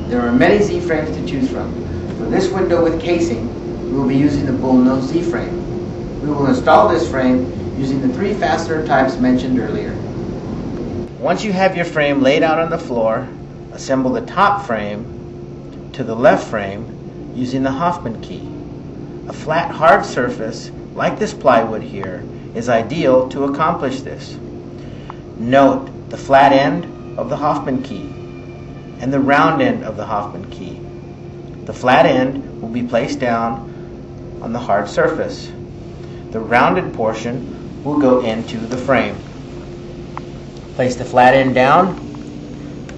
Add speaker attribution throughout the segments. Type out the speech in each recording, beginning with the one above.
Speaker 1: There are many Z frames to choose from. For this window with casing, we will be using the Bullnose Z frame. We will install this frame using the 3 fastener types mentioned earlier. Once you have your frame laid out on the floor, assemble the top frame to the left frame using the Hoffman key. A flat, hard surface, like this plywood here, is ideal to accomplish this. Note the flat end of the Hoffman key and the round end of the Hoffman key. The flat end will be placed down on the hard surface. The rounded portion will go into the frame. Place the flat end down,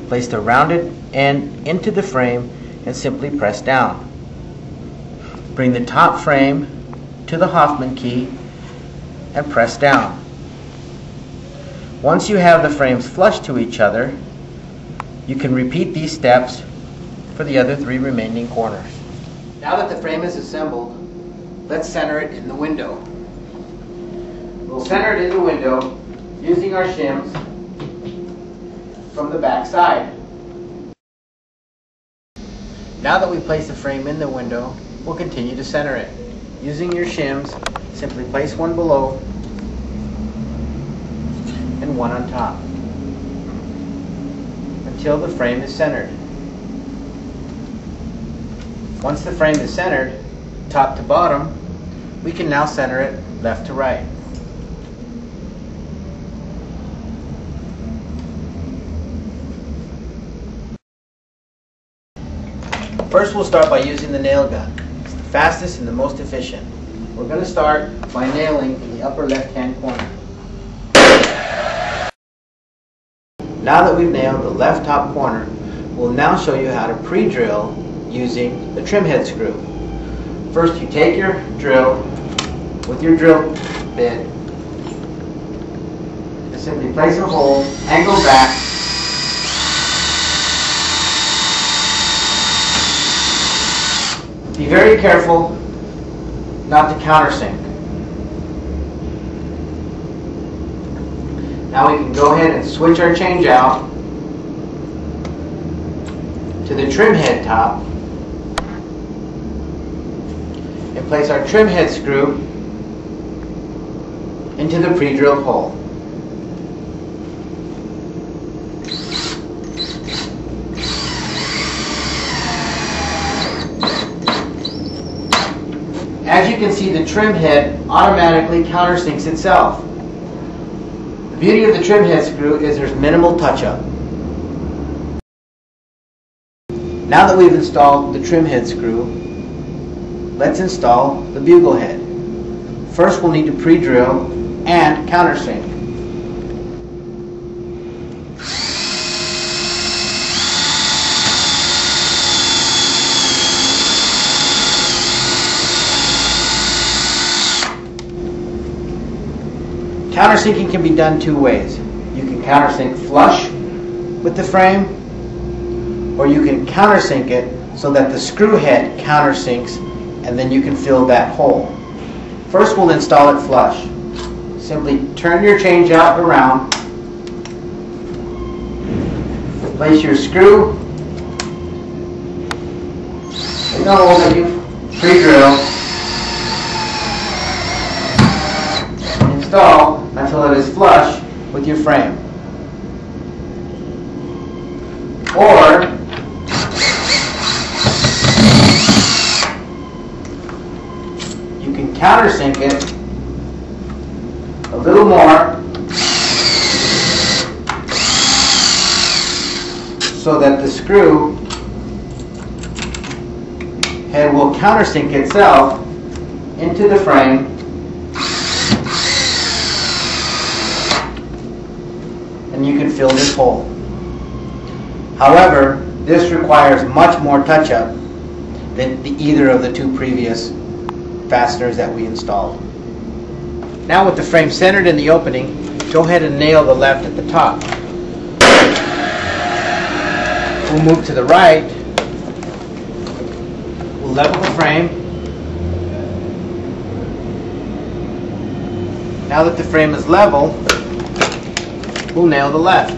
Speaker 1: place the rounded end into the frame, and simply press down. Bring the top frame to the Hoffman key and press down. Once you have the frames flush to each other, you can repeat these steps for the other 3 remaining corners. Now that the frame is assembled, let's center it in the window. We'll center it in the window using our shims from the back side. Now that we place the frame in the window, we'll continue to center it. Using your shims, simply place one below and one on top until the frame is centered. Once the frame is centered, top to bottom, we can now center it left to right. First, we'll start by using the nail gun. It's the fastest and the most efficient. We're going to start by nailing in the upper left-hand corner. Now that we've nailed the left top corner, we'll now show you how to pre-drill using the trim head screw. First, you take your drill with your drill bit and simply place a hole, angle back, be very careful not to countersink. Now we can go ahead and switch our change out to the trim head top and place our trim head screw into the pre-drilled hole. As you can see, the trim head automatically countersinks itself. The beauty of the trim head screw is there's minimal touch-up. Now that we've installed the trim head screw, let's install the bugle head. First, we'll need to pre-drill and countersink. Countersinking can be done 2 ways. You can countersink flush with the frame, or you can countersink it so that the screw head countersinks and then you can fill that hole. First, we'll install it flush. Simply turn your change out around, place your screw in the hole that you pre-drill, install until it is flush with your frame. Or you can countersink it a little more so that the screw head will countersink itself into the frame and you can fill this hole. However, this requires much more touch-up than either of the 2 previous fasteners that we installed. Now with the frame centered in the opening, go ahead and nail the left at the top. We'll move to the right. We'll level the frame. Now that the frame is level, we'll nail the left.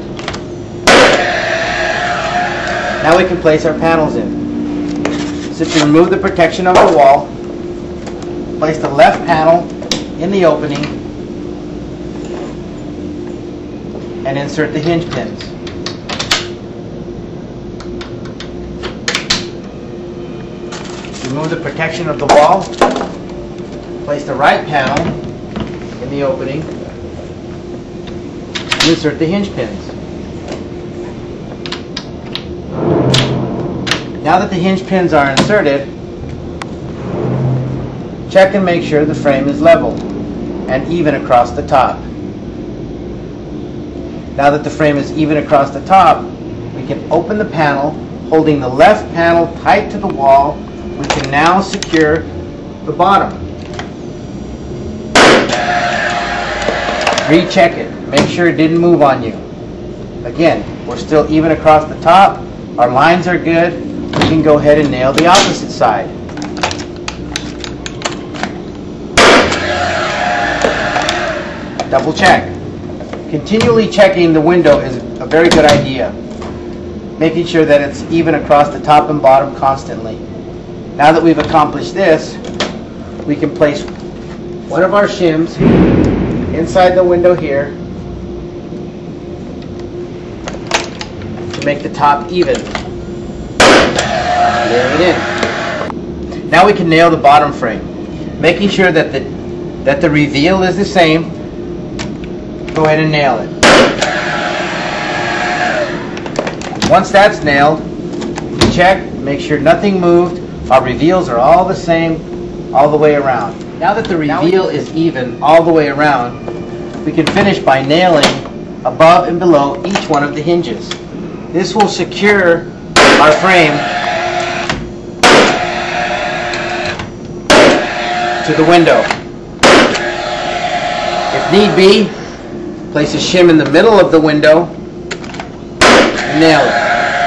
Speaker 1: Now we can place our panels in. Simply remove the protection of the wall, place the left panel in the opening, and insert the hinge pins. Remove the protection of the wall, place the right panel in the opening, and insert the hinge pins. Now that the hinge pins are inserted, check and make sure the frame is level and even across the top. Now that the frame is even across the top, we can open the panel, holding the left panel tight to the wall. We can now secure the bottom. Recheck it. Make sure it didn't move on you. Again, we're still even across the top. Our lines are good. We can go ahead and nail the opposite side. Double check. Continually checking the window is a very good idea. Making sure that it's even across the top and bottom constantly. Now that we've accomplished this, we can place one of our shims inside the window here to make the top even. Nail it in. Now we can nail the bottom frame. Making sure that the reveal is the same, go ahead and nail it. Once that's nailed, check, make sure nothing moved. Our reveals are all the same all the way around. Now that the reveal is even all the way around, we can finish by nailing above and below each one of the hinges. This will secure our frame to the window. If need be, place a shim in the middle of the window and nail it.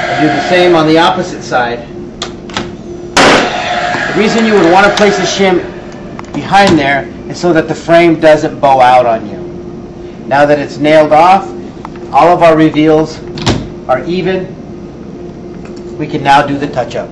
Speaker 1: And do the same on the opposite side. The reason you would want to place a shim behind there is so that the frame doesn't bow out on you. Now that it's nailed off, all of our reveals are even. We can now do the touch-up.